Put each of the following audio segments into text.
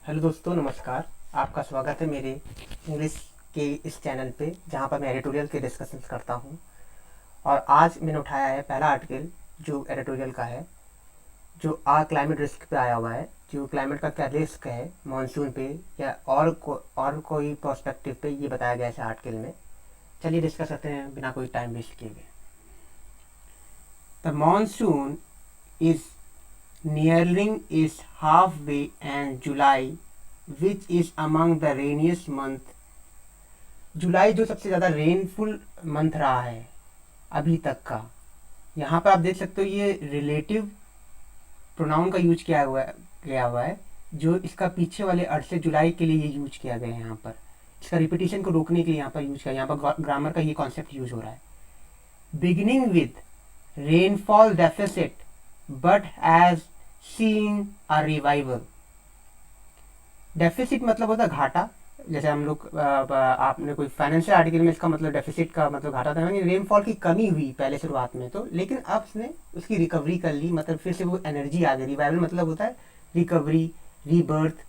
Hello दोस्तों, नमस्कार। आपका स्वागत है मेरे इंग्लिश के इस चैनल पे, जहाँ पर मैं एडिटोरियल के डिस्कशंस करता हूँ। और आज मैंने उठाया है पहला आर्टिकल जो एडिटोरियल का है, जो क्लाइमेट रिस्क पे आया हुआ है। जो क्लाइमेट का क्या रिस्क है मानसून पे या और कोई पर्सपेक्टिव पे, ये बताया गया है इस आर्टिकल में। चलिए डिस्कस करते हैं बिना कोई टाइम वेस्ट किए हुए। The monsoon is nearing its halfway and July, which is among the rainiest month. जुलाई जो सबसे ज़्यादा रेनफुल मंथ रहा है अभी तक का। यहाँ पर आप देख सकते हो ये रिलेटिव प्रोनाउन का यूज गया हुआ है, जो इसका पीछे वाले अर्थ से जुलाई के लिए ये यूज किया गया है। यहाँ पर इसका रिपीटिशन को रोकने के लिए यहाँ पर यूज किया, यहाँ पर ग्रामर का ये कॉन्सेप्ट यूज हो रहा है। Beginning with rainfall deficit but as seeing a revival. Deficit मतलब होता है घाटा। जैसे हम लोग आपने कोई फाइनेंशियल आर्टिकल में इसका मतलब डेफिसिट का मतलब घाटा था। रेनफॉल की कमी हुई पहले शुरुआत में तो, लेकिन अब उसने उसकी रिकवरी कर ली, मतलब फिर से वो एनर्जी आ गई। रिवाइवल मतलब होता है रिकवरी, रीबर्थ,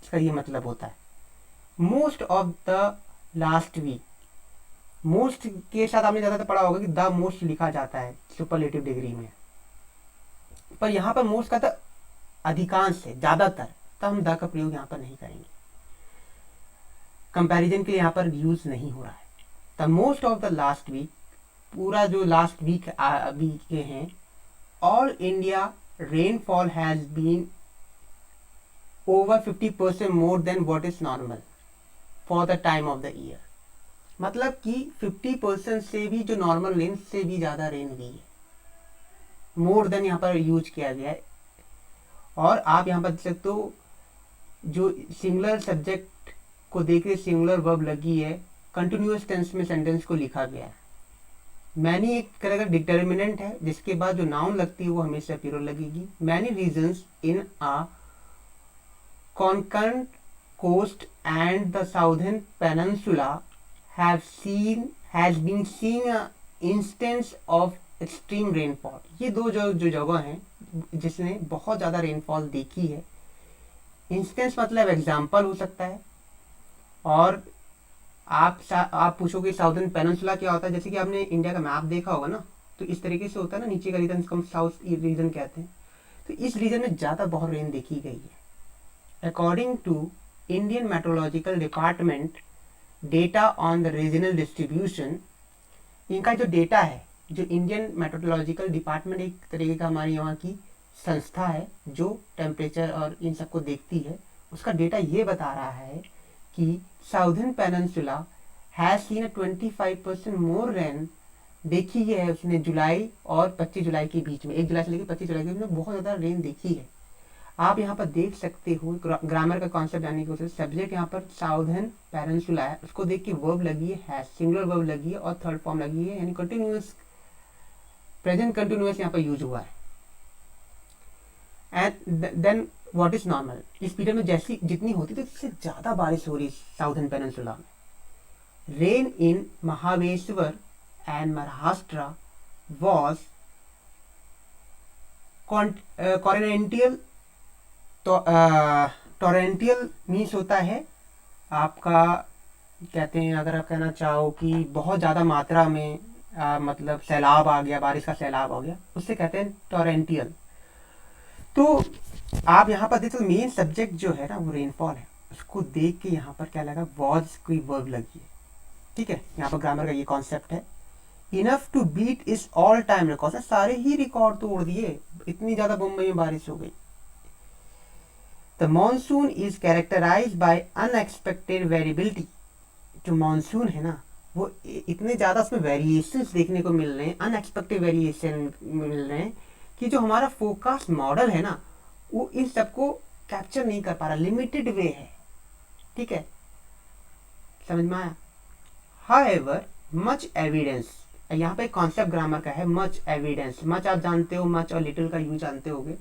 इसका ये मतलब होता है। Most of the last week, most के साथ आपने ज़्यादातर पढ़ा होगा कि द मोस्ट लिखा जाता है सुपरलेटिव डिग्री में, पर यहाँ पर मोस्ट का तो अधिकांश है, ज़्यादातर, तो हम द का प्रयोग यहाँ पर नहीं करेंगे। कंपैरिजन के लिए यहाँ पर यूज नहीं हो रहा है। The most of the last week, पूरा जो लास्ट वीक अभी के हैं, all India rainfall has been over 50% more than what is normal for the time of the year. मतलब कि 50% से भी, जो नॉर्मल रेन से भी ज़्यादा रेन हुई है। मोर देन यहाँ पर यूज किया गया है। और आप यहाँ पर देख सकते हो जो सिंगुलर सब्जेक्ट को देख के सिंगुलर वर्ब लगी है, कंटिन्यूअस टेंस में सेंटेंस को लिखा गया है। मैनी एक तरह का डिटर्मिनेंट है, जिसके बाद जो नाउन लगती है वो हमेशा प्लूरल लगेगी। Many regions in a concord coast and the southern peninsula has been seeing a instance of extreme rainfall. ये दो जो जगह हैं जिसने बहुत ज़्यादा रेनफॉल देखी है। इंस्टेंस मतलब एग्जाम्पल हो सकता है। और आप पूछोगे साउथर्न पेनिनसुला क्या होता है, जैसे कि आपने इंडिया का मैप देखा होगा ना, तो इस तरीके से होता है ना, नीचे का रीजन इसको हम साउथ रीजन कहते हैं। तो इस रीजन में ज़्यादा बहुत रेन देखी गई है। According to Indian meteorological department data on the regional distribution, इनका जो डेटा है, जो इंडियन मेट्रोलॉजिकल डिपार्टमेंट एक तरीके का हमारे यहाँ की संस्था है जो टेम्परेचर और इन सबको देखती है, उसका डेटा ये बता रहा है कि southern peninsula has seen 25% more rain देखी है उसने जुलाई और 25 जुलाई के बीच में। 1 जुलाई से लेकर 25 जुलाई के बीच में बहुत ज़्यादा रेन देखी है। आप यहाँ पर देख सकते हो ग्रामर का कॉन्सेप्ट जानने की कोशिश। सब्जेक्ट यहाँ पर साउथर्न पेनिनसुला है, उसको देख के वर्ब लगी है, सिंगुलर वर्ब लगी है और थर्ड फॉर्म लगी है, यानी कंटिन्यूअस, प्रेजेंट कंटिन्यूअस यहाँ पर यूज हुआ है। And then what is normal, इस पीरियड में जैसी जितनी होती थी उससे ज़्यादा बारिश हो रही साउथर्न पेनिनसुला में। Rain in Mahabaleshwar and Maharashtra was continental. Torrential means होता है आपका, कहते हैं, अगर आप कहना चाहो कि बहुत ज़्यादा मात्रा में मतलब सैलाब आ गया, बारिश का सैलाब आ गया, उससे कहते हैं टोरेंटियल। तो आप यहाँ पर देखो मेन सब्जेक्ट जो है ना वो रेनफॉल है, उसको देख के यहाँ पर क्या लगा, वॉज कोई वर्ब लगी है। ठीक है, यहाँ पर ग्रामर का ये कॉन्सेप्ट है। Enough to beat is all time record, सारे ही रिकॉर्ड तोड़ दिए, इतनी ज़्यादा मुंबई में बारिश हो गई। The monsoon is characterise by unexpected variability. जो मानसून है ना वो इतने ज़्यादा उसमें वेरिएशंस देखने को मिल रहे हैं, अनएक्सपेक्टेड वेरिएशन मिल रहे हैं कि जो हमारा फोरकास्ट मॉडल है ना वो इन सबको कैप्चर नहीं कर पा रहा, लिमिटेड वे है। ठीक है, समझ में आया। हाउएवर मच एविडेंस, यहाँ पे कॉन्सेप्ट ग्रामर का है, मच एविडेंस। मच आप जानते हो, मच और लिटिल का यूज जानते होगे।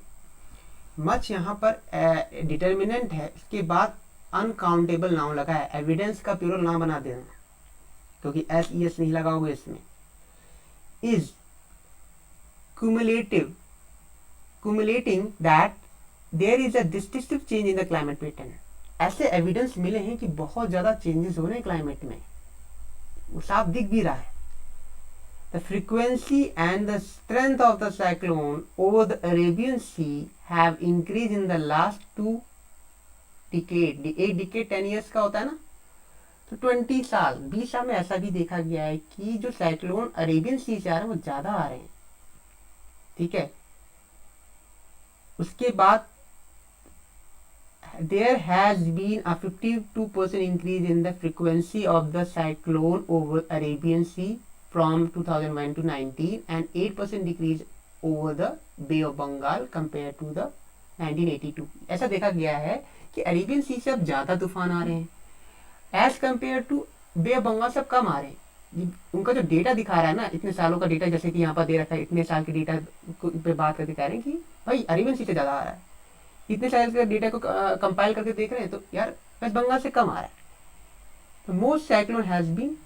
मच यहाँ पर डिटर्मिनेंट है, इसके बाद अनकाउंटेबल नाउन लगा है, एविडेंस का प्लूरल ना बना देना क्योंकि एस ई एस नहीं लगा होगा इसमें। Is cumulating that there is a decisive change in the climate pattern। ऐसे एविडेंस मिले हैं कि बहुत ज़्यादा चेंजेस हो रहे हैं क्लाइमेट में, वो साफ दिख भी रहा है. The frequency and the strength of the cyclone over the Arabian Sea have increased in the last 2 decades. एक डिकेड 10 ईयर्स का होता है ना, तो 20 साल 20 साल में ऐसा भी देखा गया है कि जो साइक्लोन अरेबियन सी से आ रहे हैं वो ज़्यादा आ रहे हैं. ठीक है, उसके बाद there has been a 52% increase in the frequency of the cyclone over Arabian Sea from 2001 to 19 and 8% decrease over the Bay of Bengal compared to the 1982. ऐसा देखा गया है कि अरेबियन सी से अब ज़्यादा तूफान आ रहे हैं as compare to bay of Bengal से अब कम आ रहे हैं. उनका जो डेटा दिखा रहा है ना, इतने सालों का डेटा, जैसे कि यहाँ पर दे रखा है, इतने साल के डेटा पे बात करके कह रहे हैं कि भाई अरेबियन सी से ज़्यादा आ रहा है. इतने साल के डेटा को कंपाइल करके देख रहे हैं तो यार वेस्ट बंगाल से कम आ रहा है. तो most cyclone has been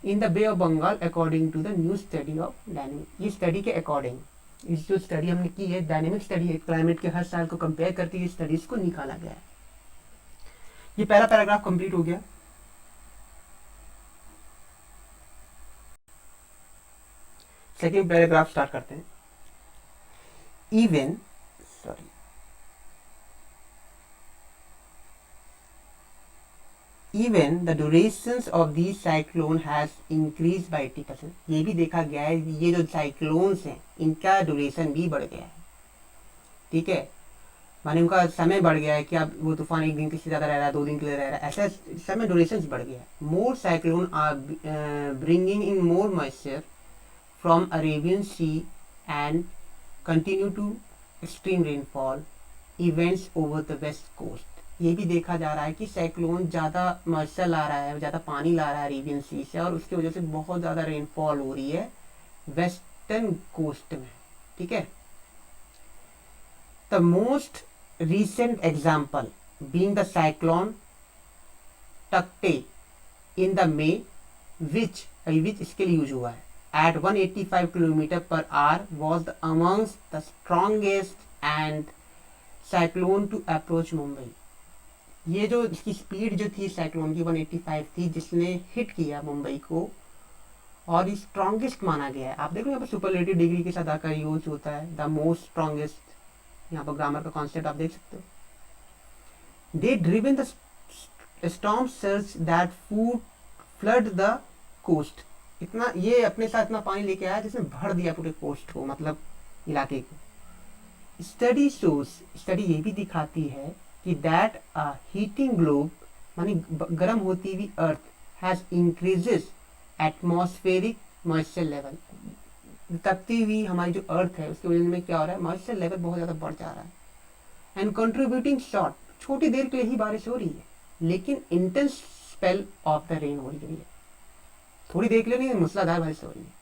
in the bay of Bengal according to the new study of dynamic. ये स्टडी के अकॉर्डिंग, इस जो स्टडी हमने की है डायनेमिक स्टडी है, क्लाइमेट के हर साल को कंपेयर करके ये स्टडीज को निकाला गया है. ये पहला पैराग्राफ कंप्लीट हो गया. सेकेंड पैराग्राफ स्टार्ट करते हैं. Even the durations of these cyclone has increased by 80%. ये भी देखा गया है, ये जो साइक्लोन्स हैं इनका ड्यूरेशन भी बढ़ गया है. ठीक है, माने उनका समय बढ़ गया है कि अब वो तूफान एक दिन के से ज़्यादा रह रहा है, 2 दिन के लिए रह रहा है, ऐसा समय ड्यूरेशन बढ़ गया है. More cyclone are bringing in more moisture from Arabian sea and continue to extreme rainfall events over the west coast. ये भी देखा जा रहा है कि साइक्लोन ज़्यादा मॉइस्चर ला रहा है, ज़्यादा पानी ला रहा है अरेबियन सी से, और उसकी वजह से बहुत ज़्यादा रेनफॉल हो रही है वेस्टर्न कोस्ट में. ठीक है, the most recent example being the cyclone Takte in the May, which इसके लिए यूज हुआ है at 185 km per hour was the amongst the strongest and cyclone to approach Mumbai. ये जो इसकी स्पीड जो थी साइक्लोन की 185 थी, जिसने हिट किया मुंबई को, और स्ट्रॉन्गेस्ट माना गया है. आप देखो यहाँ पर सुपरलेटिव डिग्री के साथ आकर यूज होता है, द मोस्ट स्ट्रॉन्गेस्ट. यहाँ पर ग्रामर का कॉन्सेप्ट आप देख सकते हो. They driven the storm surge that flood the coast. इतना ये अपने साथ इतना पानी लेके आया जिसने भर दिया पूरे कोस्ट को, मतलब इलाके को. स्टडी शोज, स्टडी ये भी दिखाती है कि दैट अ हीटिंग ग्लोब, मानी गर्म होती हुई earth, has increases atmospheric moisture level. तपती हुई हमारी जो अर्थ है उसकी वजह में क्या हो रहा है, मॉइस्चर लेवल बहुत ज़्यादा बढ़ जा रहा है. एंड कंट्रीब्यूटिंग शॉर्ट, छोटी देर के लिए ही बारिश हो रही है, लेकिन intense spell of the rain हो रही है. थोड़ी देर के लिए नहीं, मूसलाधार बारिश हो रही है.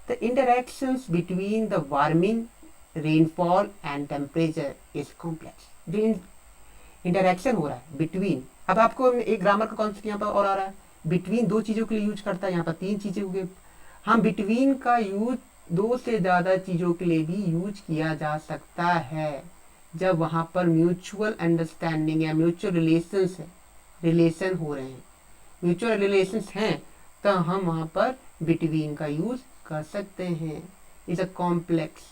The interactions between the warming, rainfall and temperature is complex. जो इंटरेक्शन हो रहा है बिटवीन, अब आपको एक ग्रामर का कॉन्सेप्ट यहाँ पर और आ रहा है. बिटवीन 2 चीज़ों के लिए यूज करता है, यहाँ पर 3 चीज़ें हो गई. हम बिटवीन का यूज 2 से ज़्यादा चीज़ों के लिए भी यूज किया जा सकता है जब वहाँ पर म्यूचुअल अंडरस्टैंडिंग या म्यूचुअल रिलेशन हो रहे हैं. म्यूचुअल रिलेशंस हैं तो हम वहाँ पर बिटवीन का यूज कर सकते हैं. Is a complex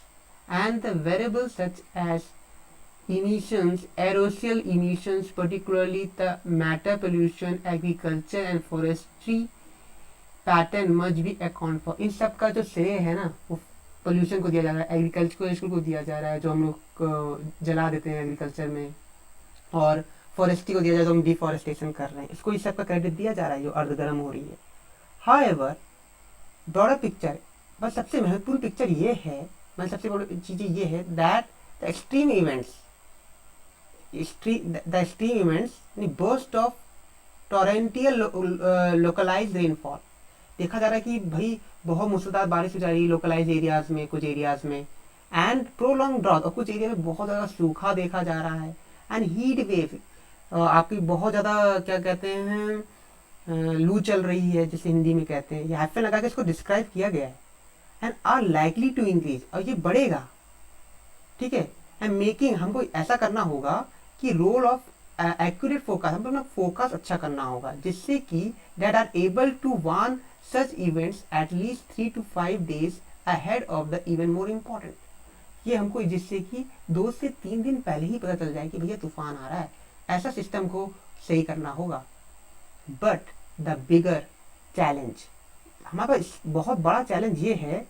and the variable such as emissions, aerosol emissions, particularly the matter pollution, agriculture and forestry pattern must be account for. इन सब का जो श्रेय है ना वो पोल्यूशन को दिया जा रहा है, एग्रीकल्चर को दिया जा रहा है जो हम लोग जला देते हैं एग्रीकल्चर में, और फॉरेस्ट्री को दिया जा रहा है जो हम डिफॉरेस्टेशन कर रहे हैं, इसको इस सब का क्रेडिट दिया जा रहा है जो अर्ध गर्म हो रही है. हाउएवर ब्रॉडर पिक्चर, बस सबसे महत्वपूर्ण पिक्चर ये है, मतलब सबसे बड़ी चीज़ ये है that the extreme events, the extreme events, the burst of torrential localized rainfall. देखा जा रहा है कि भाई बहुत मूसलाधार बारिश हो जा रही है लोकलाइज एरियाज में, कुछ एरियाज में, एंड प्रोलॉन्ग ड्रॉट, और कुछ एरिया में बहुत ज़्यादा सूखा देखा जा रहा है. एंड हीट वेव, आपकी बहुत ज़्यादा क्या कहते हैं लू चल रही है जिसे हिंदी में कहते हैं, ये हैफन लगा के इसको डिस्क्राइब किया गया है. And are likely to increase, और ये बढ़ेगा. ठीक है, एंड मेकिंग, हमको ऐसा करना होगा कि रोल ऑफ एक्यूरेट फोकस, हमको अपना फोकस अच्छा करना होगा, जिससे कि that are able to warn such events at least 3 to 5 days ahead of the even more important. ये हमको जिससे कि 2 से 3 दिन पहले ही पता चल जाए कि भैया तूफान आ रहा है, ऐसा सिस्टम को सही करना होगा। बट द बिगर चैलेंज, हमारे पास बहुत बड़ा चैलेंज ये है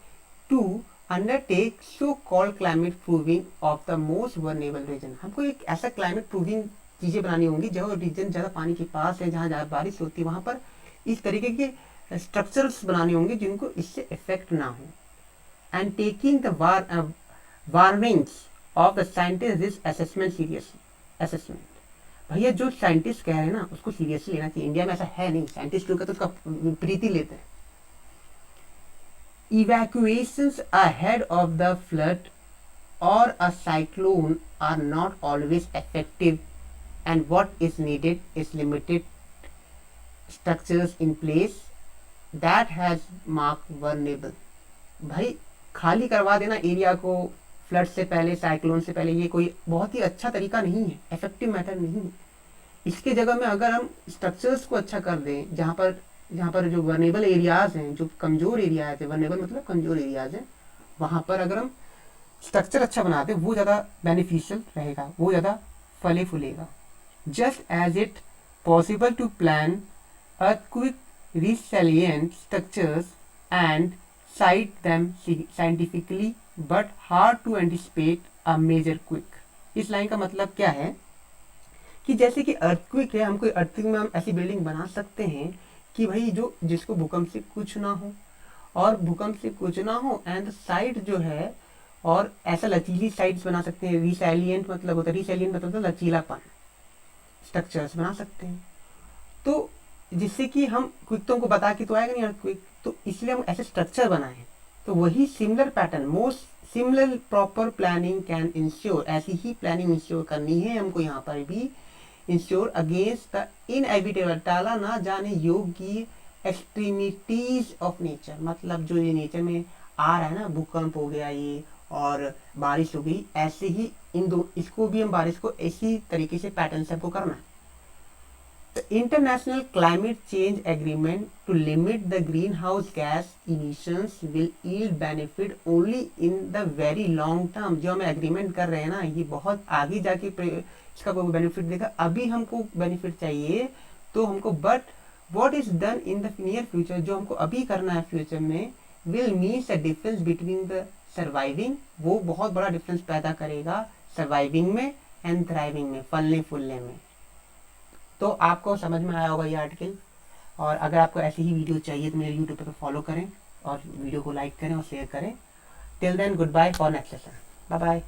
to undertake so called climate proofing of the most vulnerable region. हमको एक ऐसा क्लाइमेट प्रूविंग चीज़ें बनानी होंगी जो रीजन ज़्यादा पानी के पास है, जहाँ ज़्यादा बारिश होती है, वहाँ पर इस तरीके के स्ट्रक्चर्स बनाने होंगे जिनको इससे इफेक्ट ना हो। And taking the warnings of the scientist this assessment seriously. Assessment, भैया जो साइंटिस्ट कह रहे हैं ना उसको सीरियसली लेना चाहिए। इंडिया में ऐसा है नहीं, साइंटिस्ट लोग तो उसका प्रीति लेते हैं। Evacuations ahead of the flood or a cyclone are not always effective, and what is needed is limited structures in place that has marked vulnerable। भाई खाली करवा देना एरिया को फ्लड से पहले, साइक्लोन से पहले, ये कोई बहुत ही अच्छा तरीका नहीं है, इफेक्टिव मेथड नहीं है। इसके जगह में अगर हम स्ट्रक्चर्स को अच्छा कर दें, जहाँ पर जो वर्नेबल एरियाज हैं, जो कमज़ोर एरियाज है, वर्नेबल मतलब कमज़ोर एरियाज हैं, वहाँ पर अगर हम स्ट्रक्चर अच्छा बनाते हैं, वो ज़्यादा बेनिफिशियल रहेगा, वो ज़्यादा फले फूलेगा। Just as it possible to plan earthquake resilient structures and cite them scientifically but hard to anticipate a major quake। इस लाइन का मतलब क्या है कि जैसे कि अर्थक्वेक है, हम कोई अर्थक्वेक में हम ऐसी बिल्डिंग बना सकते हैं कि भाई जो जिसको भूकंप से कुछ ना हो, और भूकंप से कुछ ना हो, एंड साइड जो है, और ऐसा लचीली साइड्स बना सकते हैं। रिसैलियंट मतलब होता है, रिसैलियंट मतलब लचीलापन, स्ट्रक्चर्स बना सकते हैं। तो जिससे कि हम क्विक तो हमको बता के तो आएगा नहीं अर्थक्वेक, तो इसलिए हम ऐसे स्ट्रक्चर बनाएं। तो वही similar pattern, most similar proper planning can ensure, ऐसी ही प्लानिंग इंश्योर करनी है हमको यहाँ पर भी, इंश्योर अगेंस्ट द इनएविटेबल, टाला ना जाने योग्य एक्सट्रीमिटीज ऑफ नेचर। मतलब जो ये नेचर में आ रहा है ना, भूकंप हो गया ये और बारिश हो गई, ऐसे ही इन दो, इसको भी हम बारिश को इसी तरीके से पैटर्न से हमको करना है। The International Climate Change Agreement to limit the greenhouse gas emissions will yield benefit only in the very long term। जो हम एग्रीमेंट कर रहे हैं ना, ये बहुत आगे जाके इसका कोई बेनिफिट देगा, अभी हमको बेनिफिट चाहिए तो हमको, but what is done in the near future, जो हमको अभी करना है फ्यूचर में, will means a difference between the surviving, वो बहुत बड़ा डिफरेंस पैदा करेगा सर्वाइविंग में एंड थ्राइविंग में, फलने फूलने में। तो आपको समझ में आया होगा ये आर्टिकल, और अगर आपको ऐसी ही वीडियो चाहिए तो मेरे यूट्यूब पे फॉलो करें और वीडियो को लाइक करें और शेयर करें। Till then goodbye for next session, bye bye.